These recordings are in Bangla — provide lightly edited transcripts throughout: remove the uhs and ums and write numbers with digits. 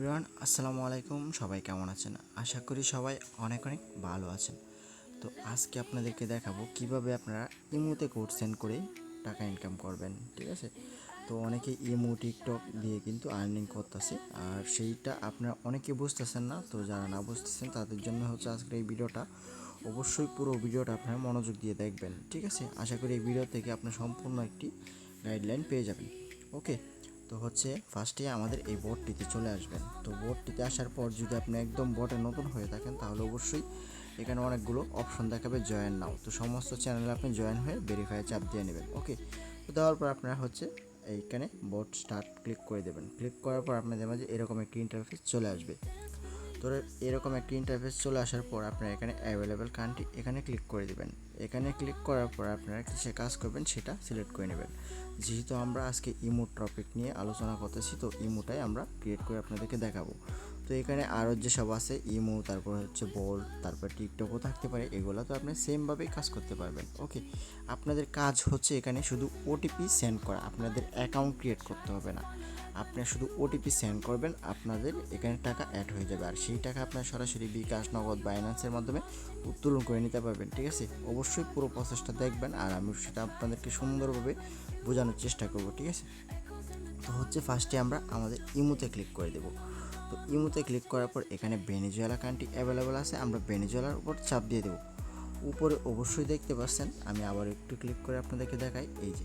এভরিওয়ান, আসসালামু আলাইকুম। সবাই কেমন আছেন? আশা করি সবাই অনেক অনেক ভালো আছেন। তো আজকে আপনাদেরকে দেখাবো কিভাবে আপনারা ইমোতে কোড সেন্ড করে টাকা ইনকাম করবেন। ঠিক আছে? তো অনেকে ইমো টিকটক দিয়ে কিন্তু আর্নিং করতেছে, আর সেইটা আপনারা অনেকে বুঝতেছেন না। তো যারা না বুঝতেছেন তাদের জন্য হচ্ছে আজকের এই ভিডিওটা। অবশ্যই পুরো ভিডিওটা আপনারা মনোযোগ দিয়ে দেখবেন। ঠিক আছে? আশা করি এই ভিডিও থেকে আপনার সম্পূর্ণ একটি গাইডলাইন পেয়ে যাবেন। ওকে, তো হচ্ছে ফার্স্টে আমাদের এই বোর্ডটিতে চলে আসবেন। তো বোর্ডটিতে আসার পর যদি আপনি একদম বোর্ডে নতুন হয়ে থাকেন তাহলে অবশ্যই এখানে অনেকগুলো অপশন দেখাবে জয়েন নাও। তো সমস্ত চ্যানেলে আপনি জয়েন হয়ে ভেরিফাই চাপ দিয়ে নেবেন। ওকে, তো দেওয়ার পর আপনারা হচ্ছে এইখানে বোর্ড স্টার্ট ক্লিক করে দেবেন। ক্লিক করার পর আপনাদের মাঝে এরকম একটি ইন্টারফেস চলে আসবে। তো এরকম একটি ইন্টারফেস চলে আসার পর আপনারা এখানে অ্যাভেলেবেল কান্ট্রি এখানে ক্লিক করে দেবেন। এখানে ক্লিক করার পর আপনারা কিসে কাজ করবেন সেটা সিলেক্ট করে নেবেন। যেহেতু আমরা আজকে ইমো টপিক নিয়ে আলোচনা করতেছি, তো ইমোটাই আমরা ক্রিয়েট করে আপনাদেরকে দেখাবো। তো এখানে আরও যেসব আছে ইমো, তারপর হচ্ছে বোল্ড, তারপর টিকটকও থাকতে পারে, এগুলো তো আপনি সেমভাবেই কাজ করতে পারবেন। ওকে, আপনাদের কাজ হচ্ছে এখানে শুধু ওটিপি সেন্ড করা, আপনাদের অ্যাকাউন্ট ক্রিয়েট করতে হবে না। আপনি শুধু ওটিপি সেন্ড করবেন, আপনাদের এখানে টাকা অ্যাড হয়ে যাবে, আর সেই টাকা আপনার সরাসরি বিকাশ, নগদ, বাইন্যান্সের মাধ্যমে উত্তোলন করে নিতে পারবেন। ঠিক আছে? অবশ্যই পুরো প্রসেসটা দেখবেন, আর আমি সেটা আপনাদেরকে সুন্দরভাবে বোঝানোর চেষ্টা করব। ঠিক আছে? তো হচ্ছে ফার্স্টে আমরা আমাদের ইমোতে ক্লিক করে দেব। তো ইমোতে ক্লিক করার পর এখানে ভেনেজুয়েলা কান্ট্রি অ্যাভেলেবেল আছে, আমরা ভেনেজুয়েলার উপর চাপ দিয়ে দেবো। উপরে অবশ্যই দেখতে পাচ্ছেন, আমি আবার একটু ক্লিক করে আপনাদেরকে দেখাই। এই যে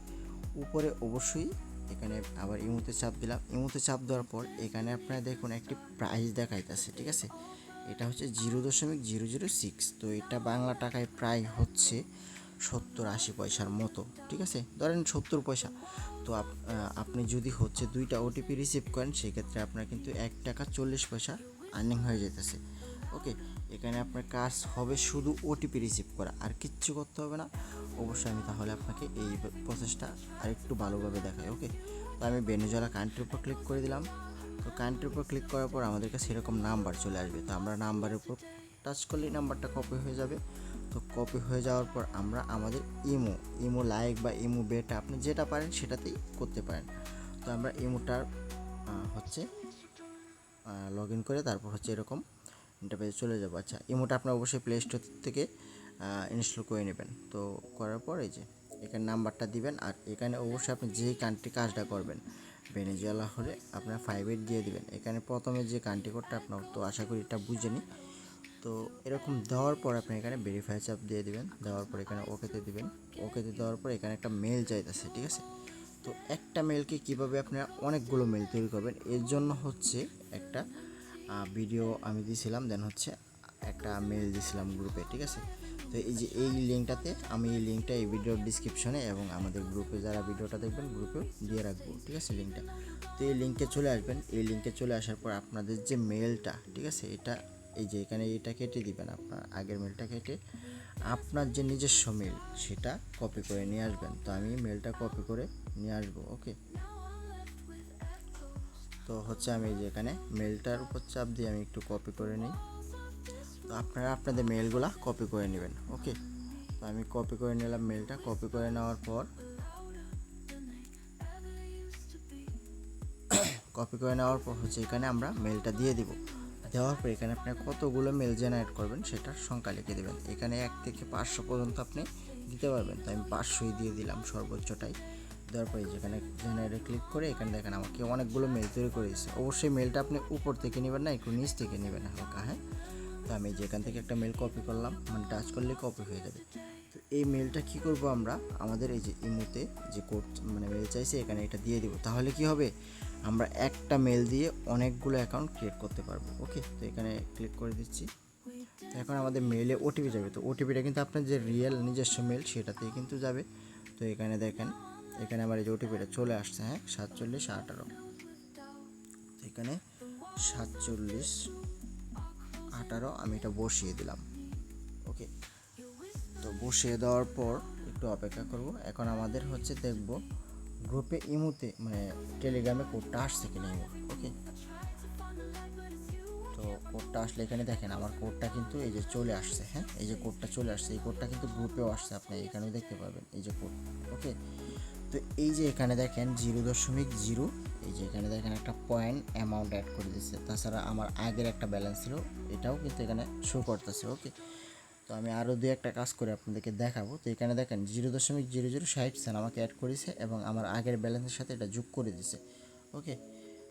উপরে অবশ্যই এখানে আবার ইমোতে চাপ দিলাম। ইমোতে চাপ দেওয়ার পর এখানে আপনারা দেখুন একটি প্রাইস দেখাইতেছে। ঠিক আছে? এটা হচ্ছে 0.006। তো এটা বাংলা টাকায় প্রায় হচ্ছে 70-80 পয়সার মতো। ঠিক আছে? ধরেন 70 পয়সা। তো আপনি যদি হচ্ছে 2টা ওটিপি রিসিভ করেন, সেক্ষেত্রে আপনার কিন্তু 1 টাকা 40 পয়সা আর্নিং হয়ে যেতেছে। ওকে, এখানে আপনার কাজ হবে শুধু ওটিপি রিসিভ করা, আর কিচ্ছু করতে হবে না। অবশ্যই আমি তাহলে আপনাকে এই প্রসেসটা আরেকটু ভালোভাবে দেখাই। ওকে, তো আমি ভেনেজুয়েলা কান্ট্রির উপর ক্লিক করে দিলাম। তো কান্ট্রির উপর ক্লিক করার পর আমাদের কাছে এরকম নাম্বার চলে আসবে। তো আমরা নাম্বারের উপর টাচ করলেই নাম্বারটা কপি হয়ে যাবে। তো কপি হয়ে যাওয়ার পর আমরা আমাদের ইমো লাইক বা ইমো বেটা আপনি যেটা পারেন সেটাতেই করতে পারেন। তো আমরা ইমোটার হচ্ছে লগ ইন করে তারপর হচ্ছে এরকম ইন্টারফেসে চলে যাবো। আচ্ছা, ইমোটা আপনার অবশ্যই প্লে স্টোর থেকে ইনস্টল করে নেবেন। তো করার পর এই যে এখানে নাম্বারটা দিবেন, আর এখানে অবশ্যই আপনি যেই কান্ট্রি কাজটা করবেন, ভেনেজুয়েলা হলে আপনার 5 দিয়ে দিবেন। এখানে প্রথমে যে কান্ট্রি কোডটা আপনার, তো আশা করি এটা বুঝেনি। তো এরকম দেওয়ার পর আপনি এখানে ভেরিফাই চাপ দিয়ে দিবেন। দেওয়ার পর এখানে ওকেতে দিবেন। ওকেতে দেওয়ার পর এখানে একটা মেল চাইতেছে। ঠিক আছে? তো একটা মেলকে কিভাবে আপনারা অনেকগুলো মেল তৈরি করবেন, এর জন্য হচ্ছে একটা ভিডিও আমি দিয়েছিলাম, দেন হচ্ছে একটা মেল দিয়েছিলাম গ্রুপে। ঠিক আছে? তো এই যে এই লিঙ্কটাতে, আমি এই লিঙ্কটা এই ভিডিওর ডিসক্রিপশনে এবং আমাদের গ্রুপে যারা ভিডিওটা দেখবেন গ্রুপে দিয়ে রাখবো। ঠিক আছে? লিঙ্কটা, তো এই লিঙ্কে চলে আসবেন। এই লিঙ্কে চলে আসার পর আপনাদের যে মেলটা, ঠিক আছে, এটা এই যে এখানে এটা কেটে দিবেন, আপনার আগের মেলটা কেটে আপনার যে নিজস্ব মেল সেটা কপি করে নিয়ে আসবেন। তো আমি মেলটা কপি করে নিয়ে আসবো। ওকে, তো হচ্ছে আমি যে এখানে মেলটার উপর চাপ দিয়ে আমি একটু কপি করে নিই। তো আপনারা আপনাদের মেলগুলা কপি করে নেবেন। ওকে, তো আমি কপি করে নিলাম। মেলটা কপি করে নেওয়ার পর হচ্ছে এখানে আমরা মেলটা দিয়ে দিব। দেওয়ার পর এখানে আপনি কতগুলো মেল জেনারেট করবেন সেটার সংখ্যা লিখে দেবেন। এখানে 1 থেকে 500 পর্যন্ত আপনি দিতে পারবেন। তো আমি 500ই দিয়ে দিলাম সর্বোচ্চটাই। দেওয়ার পরে যেখানে জেনারেটে ক্লিক করে এখানে দেখেন আমাকে অনেকগুলো মেল তৈরি করে দিচ্ছে। অবশ্যই মেলটা আপনি উপর থেকে নেবেন না, একটু নিচ থেকে নেবেন হালকা। হ্যাঁ, তো আমি যেখান থেকে একটা মেল কপি করলাম, মানে টাচ করলে কপি হয়ে যাবে। তো এই মেলটা কি করব, আমরা আমাদের এই যে ইমোতে যে কোড মানে মেল চাইছে এখানে এটা দিয়ে দিব। তাহলে কি হবে, আমরা একটা মেল দিয়ে অনেকগুলো অ্যাকাউন্ট ক্রিয়েট করতে পারবো। ওকে, তো এখানে ক্লিক করে দিচ্ছি। তো এখন আমাদের মেলে ওটিপি যাবে। তো ওটিপিটা কিন্তু আপনার যে রিয়েল নিজস্ব মেল সেটাতেই কিন্তু যাবে। তো এখানে দেখেন, এখানে আমার এই যে ওটিপিটা চলে আসছে। হ্যাঁ, 4718। তো এখানে 4718 আমি এটা বসিয়ে দিলাম। ওকে, তো বসিয়ে দেওয়ার পর একটু অপেক্ষা করব। এখন আমাদের হচ্ছে দেখব গ্রুপে ইমোতে মানে টেলিগ্রামে কোডটা আসছে কিনা ইমো। ওকে, তো কোডটা আসলে এখানে দেখেন আমার কোডটা কিন্তু এই যে চলে আসছে। হ্যাঁ, এই যে কোডটা চলে আসছে, এই কোডটা কিন্তু গ্রুপেও আসছে, আপনি এখানেও দেখতে পাবেন এই যে কোড। ওকে, তো তো এই যে এখানে দেখেন 0.0, এই যে এখানে দেখেন একটা পয়েন্ট অ্যামাউন্ট অ্যাড করে দিচ্ছে। তাছাড়া আমার আগের একটা ব্যালেন্স ছিল, এটাও কিন্তু এখানে শো করতেছে। ওকে, তো আমি আরও দুই একটা কাজ করে আপনাদেরকে দেখাবো। তো এখানে দেখেন 0.0060 আমাকে অ্যাড করেছে এবং আমার আগের ব্যালেন্সের সাথে এটা যোগ করে দিছে। ওকে,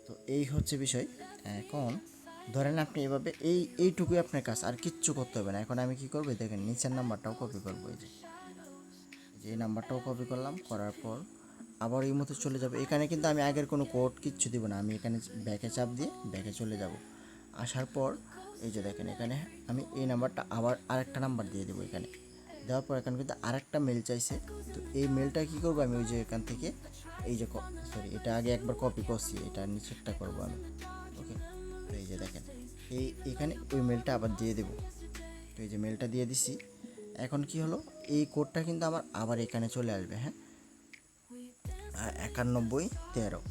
তো এই হচ্ছে বিষয়। এখন ধরেন আপনি এভাবে এইটুকুই আপনার কাজ, আর কিচ্ছু করতে হবে না। এখন আমি কি করবো, দেখেন নিচের নাম্বারটাও কপি করবো। এই যে এই নাম্বারটাও কপি করলাম, করার পর আবার এই মতো চলে যাবে। এখানে কিন্তু আমি আগের কোনো কোড কিচ্ছু দিব না, আমি এখানে ব্যাকে চাপ দিয়ে ব্যাকে চলে যাব। আসার পর এই যে দেখেন এখানে আমি এই নাম্বারটা আবার আরেকটা নাম্বার দিয়ে দেবো। এখানে দেওয়ার পর এখানে কিন্তু আরেকটা মেল চাইছে। তো এই মেলটা কী করবো, আমি ওই যে এখান থেকে এই যে সরি, এটা আগে একবার কপি করছি, এটা নিচেরটা করবো আমি। ওকে, তো এই যে দেখেন এখানে ওই মেলটা আবার দিয়ে দেবো। তো এই যে মেলটা দিয়ে দিছি। এখন কি হলো, এই কোডটা কিন্তু আমার আবার এখানে চলে আসবে। হ্যাঁ, 9113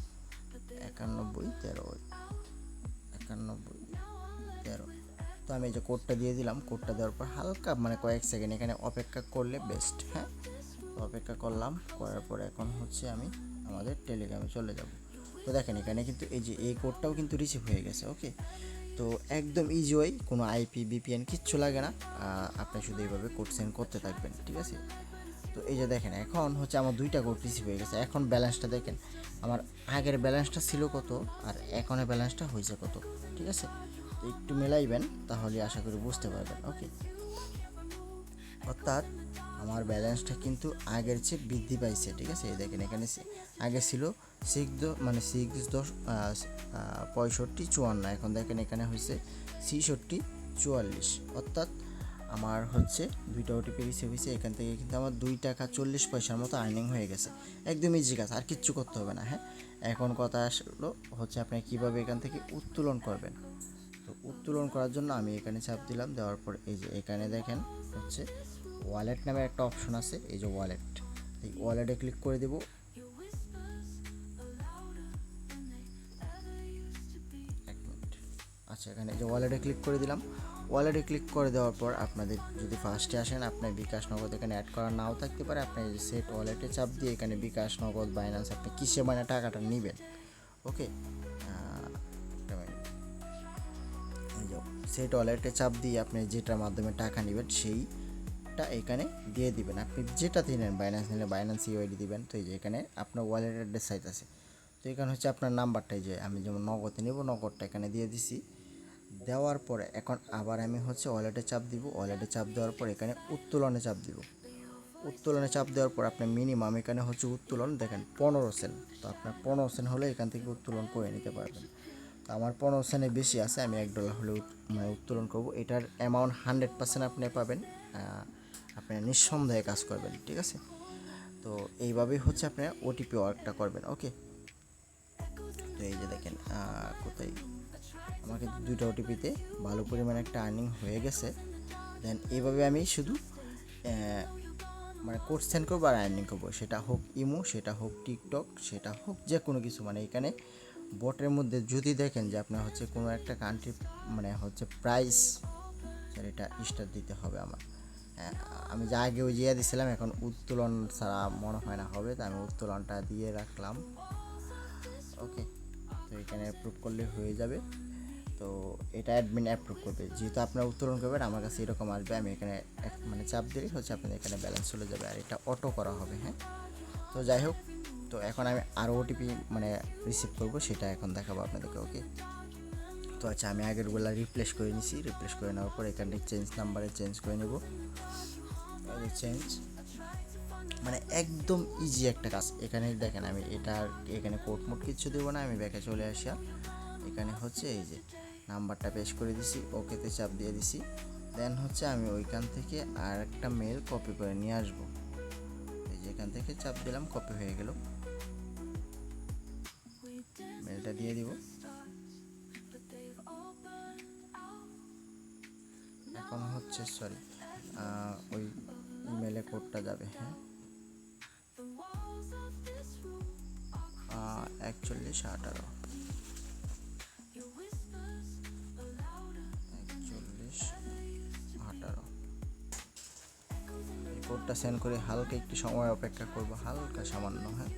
9113। তো আমি এই যে কোডটা দিয়ে দিলাম। কোডটা দেওয়ার পর হালকা মানে কয়েক সেকেন্ড এখানে অপেক্ষা করলে বেস্ট। হ্যাঁ, অপেক্ষা করলাম, করার পর এখন হচ্ছে আমি আমাদের টেলিগ্রামে চলে যাব। তো দেখেন এখানে কিন্তু এই যে এই কোডটাও কিন্তু রিসিভ হয়ে গেছে। ওকে, তো একদম ইজি ওয়ে, কোনো আইপি বিপিএন কিচ্ছু লাগে না। আপনি শুধু এইভাবে কোড সেন্ড করতে থাকবেন, ঠিক আছে। তো এই যে দেখেন এখন হচ্ছে আমার দুইটা কোড রিসিভ হয়ে গেছে। এখন ব্যালেন্সটা দেখেন, আমার আগের ব্যালেন্সটা ছিল কত আর এখনের ব্যালেন্সটা হয়েছে কত, ঠিক আছে। তো একটু মেলাইবেন, তাহলে আশা করি বুঝতে পারবেন। ওকে, অর্থাৎ আমার ব্যালেন্সটা কিন্তু আগের চেয়ে বৃদ্ধি পাইছে, ঠিক আছে। এই দেখেন এখানে আগে ছিল 6554, এখন দেখেন এখানে হয়েছে 6644। অর্থাৎ আমার হচ্ছে দুইটা ওটিপি রিসিভ হয়েছে। এখান থেকে কিন্তু আমার 2 টাকা 40 পয়সার মতো আর্নিং হয়ে গেছে। একদম ইজি কাজ, আর কিচ্ছু করতে হবে না। হ্যাঁ, এখন কথা আসলো হচ্ছে আপনি কীভাবে এখান থেকে উত্তোলন করবেন। তো উত্তোলন করার জন্য আমি এখানে চাপ দিলাম, দেওয়ার পর এই যে এখানে দেখেন হচ্ছে ওয়ালেট নামে একটা অপশন আছে। এই যে ওয়ালেট, এই ওয়ালেটে ক্লিক করে দেব। আচ্ছা, এখানে যে ওয়ালেটে ক্লিক করে দিলাম। ওয়ালেটে ক্লিক করে দেওয়ার পর আপনাদের যদি ফার্স্টে আসেন, আপনার বিকাশ নগদ এখানে অ্যাড করা নাও থাকতে পারে। আপনি সেট ওয়ালেটে চাপ দিয়ে এখানে বিকাশ নগদ বাইন্যান্স আপনি কিসে মানে টাকাটা নেবেন। ওকে, সেট ওয়ালেটে চাপ দিয়ে আপনি যেটার মাধ্যমে টাকা নেবেন সেইটা এখানে দিয়ে দিবেন। আপনি যেটাতে নেন, বাইন্যান্স নিলে বাইন্যান্স ইউআইডি দিবেন। তো এই যে এখানে আপনার ওয়ালেট অ্যাড্রেস সাইট আছে। তো এখানে হচ্ছে আপনার নাম্বারটাই, যে আমি যেমন নগদে নেব নগদটা এখানে দিয়ে দিছি। দেওয়ার পরে এখন আবার আমি হচ্ছে ওয়ালেটে চাপ দিব। ওয়ালেটে চাপ দেওয়ার পর এখানে উত্তোলনে চাপ দিব। উত্তোলনে চাপ দেওয়ার পর আপনার মিনিমাম এখানে হচ্ছে উত্তোলন দেখেন 15 সেন্ট। তো আপনার 15 সেন্ট হলে এখান থেকে উত্তোলন করে নিতে পারবেন। তো আমার 15 সেন্টের বেশি আছে, আমি $1 হলে মানে উত্তোলন করব। এটার অ্যামাউন্ট 100% আপনি পাবেন, আপনি নিঃসন্দেহে কাজ করবেন, ঠিক আছে। তো এইভাবেই হচ্ছে আপনারা ওটিপি ওয়ার্কটা করবেন। ওকে, তো এই যে দেখেন কোথায় আমার কিন্তু দুইটা ওটিপিতে ভালো পরিমাণে একটা আর্নিং হয়ে গেছে। দেন এইভাবে আমি শুধু মানে কোড সেন্ড করবো আর আর্নিং করবো, সেটা হোক ইমো, সেটা হোক টিকটক, সেটা হোক যে কোনো কিছু। মানে এখানে বটের মধ্যে যদি দেখেন যে আপনার হচ্ছে কোনো একটা কান্ট্রি মানে হচ্ছে প্রাইস, স্যার এটা স্টার দিতে হবে আমার। আমি যা আগে ওই জিয়া দিয়েছিলাম, এখন উত্তোলন ছাড়া মনে হয় না হবে, তো আমি উত্তোলনটা দিয়ে রাখলাম। ওকে, তো এখানে অ্যাপ্রুভ করলে হয়ে যাবে। তো এটা অ্যাডমিন অ্যাপ্রুভ করবে, যেহেতু আপনারা উত্তোলন করবেন আমার কাছে এরকম আসবে। আমি এখানে মানে চাপ দিলেই হচ্ছে আপনাদের এখানে ব্যালেন্স চলে যাবে, আর এটা অটো করা হবে। হ্যাঁ, তো যাই হোক, তো এখন আমি আরও ওটিপি মানে রিসিভ করবো, সেটা এখন দেখাবো আপনাদেরকে। ওকে, তো আচ্ছা, আমি আগেরগুলো রিপ্লেস করে নিছি। রিপ্লেস করে নেওয়ার পর এখানে চেঞ্জ নাম্বারে চেঞ্জ করে নেব। চেঞ্জ মানে একদম ইজি একটা কাজ। এখানে দেখেন আমি এখানে কোড মোড কিছু দেবো না, আমি ব্যাকে চলে আসা। এখানে হচ্ছে এই যে নাম্বারটা পেস্ট করে দিছি, ওকেতে চাপ দিয়ে দিছি। দেন হচ্ছে আমি ওইখান থেকে আর একটা মেল কপি করে নিয়ে আসবো। এই যে এখান থেকে চাপ দিলাম, কপি হয়ে গেল। মেলটা দিয়ে দিব। এখন হচ্ছে সরি, ওই ইমেলে কোডটা যাবে। হ্যাঁ, 4118 এই কোডটা সেন্ড করে হালকা একটু সময় অপেক্ষা করবো, হালকা সামান্য। হ্যাঁ,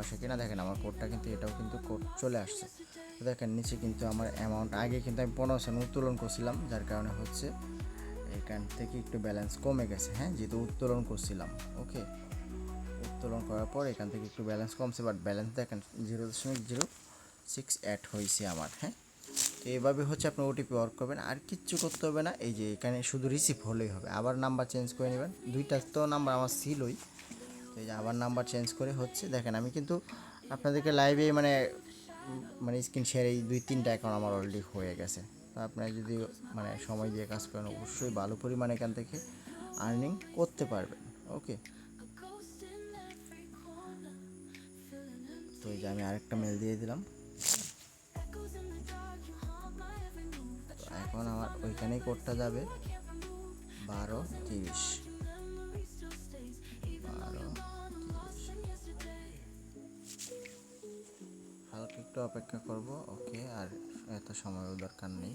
আসে কিনা। দেখেন আমার কোডটা কিন্তু এটাও কিন্তু কোড চলে আসছে। তো দেখেন নিচে কিন্তু আমার অ্যামাউন্ট আগে কিন্তু আমি 15 উত্তোলন করছিলাম, যার কারণে হচ্ছে এখান থেকে একটু ব্যালেন্স কমে গেছে। হ্যাঁ, যেহেতু উত্তোলন করছিলাম, ওকে, উত্তোলন করার পর এখান থেকে একটু ব্যালেন্স কমছে, বাট ব্যালেন্স দেখেন 0.06 অ্যাড হয়েছে আমার। হ্যাঁ, তো এইভাবে হচ্ছে আপনি ওটিপি ওয়ার্ক করবেন, আর কিচ্ছু করতে হবে না। এই যে এখানে শুধু রিসিভ হলেই হবে, আবার নাম্বার চেঞ্জ করে নেবেন। দুইটা তো নাম্বার আমার ছিলই, তো এই যে আবার নাম্বার চেঞ্জ করে হচ্ছে দেখেন আমি কিন্তু আপনাদেরকে লাইভে মানে স্ক্রিন শেয়ার এই 2-3টা অ্যাকাউন্ট আমার অলরেডি হয়ে গেছে। তো আপনারা যদি মানে সময় দিয়ে কাজ করেন অবশ্যই ভালো পরিমাণে এখান থেকে আর্নিং করতে পারবেন। ওকে, তো এই যে আমি আরেকটা মেল দিয়ে দিলাম। তো এখন আমার ওইখানেই কোডটা যাবে 12:30 হালকা একটু অপেক্ষা করব। ওকে, আর এত সময়ও দরকার নেই।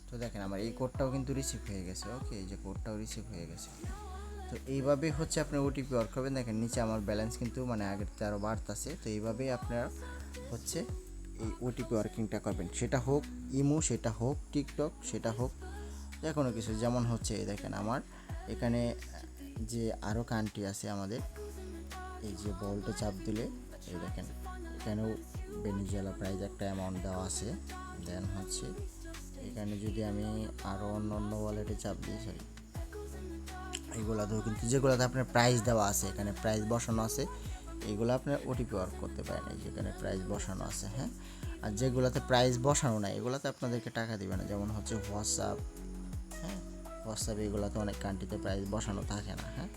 তো দেখেন আমার এই কোডটাও কিন্তু রিসিভ হয়ে গেছে। ওকে, এই যে কোডটাও রিসিভ হয়ে গেছে। তো এইভাবেই হচ্ছে আপনি ওটিপি ওয়ার্ক করবেন। দেখেন নিচে আমার ব্যালেন্স কিন্তু মানে আগের থেকে আরও বাড়তেছে। তো এইভাবেই আপনারা হচ্ছে এই ওটিপি ওয়ার্কিংটা করবেন, সেটা হোক ইমো, সেটা হোক টিকটক, সেটা হোক যে কোনো কিছু। যেমন হচ্ছে এই দেখেন আমার এখানে যে আরও কান্ট্রি আছে আমাদের, এই যে বলটা চাপ দিলে এই দেখেন এখানেও ভেনিজুয়েলা প্রাইজ একটা অ্যামাউন্ট দেওয়া আছে। দেন হচ্ছে এখানে যদি আমি আরও অন্য অন্য ওয়ালেটে চাপ দিই, সরি, এইগুলাতেও কিন্তু যেগুলোতে আপনার প্রাইস দেওয়া আছে, এখানে প্রাইস বসানো আছে, এইগুলো আপনার ওটিপি ওয়ার্ক করতে পারেন। এই যেখানে প্রাইস বসানো আছে, হ্যাঁ। আর যেগুলোতে প্রাইস বসানো নাই এগুলোতে আপনাদেরকে টাকা দিবে না। যেমন হচ্ছে হোয়াটসঅ্যাপ, হ্যাঁ, হোয়াটসঅ্যাপ এগুলোতে অনেক কান্ট্রিতে প্রাইস বসানো থাকে না। হ্যাঁ,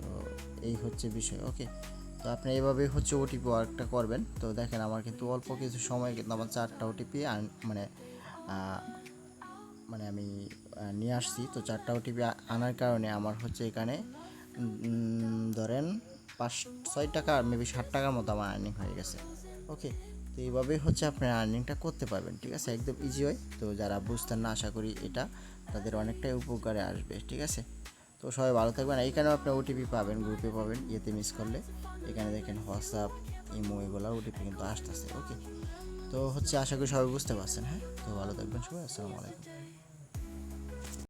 তো এই হচ্ছে বিষয়। ওকে, তো আপনি এইভাবে হচ্ছে ওটিপি ওয়ার্কটা করবেন। তো দেখেন আমার কিন্তু অল্প কিছু সময় কিন্তু আমার 4টা ওটিপি মানে মানে আমি নিয়ে আসছি। তো 4টা ওটিপি আনার কারণে আমার হচ্ছে এখানে ধরেন 5-6 টাকা মেবি 60 টাকার মতো আমার আর্নিং হয়ে গেছে। ওকে, তো এইভাবেই হচ্ছে আপনার আর্নিংটা করতে পারবেন। ঠিক আছে, একদম ইজি হয়। তো যারা বুঝতেন না, আশা করি এটা তাদের অনেকটাই উপকারে আসবে। ঠিক আছে, তো সবাই ভালো থাকবেন। এইখানেও আপনি ওটিপি পাবেন, গ্রুপে পাবেন, ইয়েতে মিস করলে এখানে দেখেন হোয়াটসঅ্যাপ, ইমো এগুলোর ওটিপি কিন্তু আসতেছে। ওকে, তো হচ্ছে আশা করি সবাই বুঝতে পারছেন। হ্যাঁ, তো ভালো থাকবেন সবাই, আসসালামু আলাইকুম।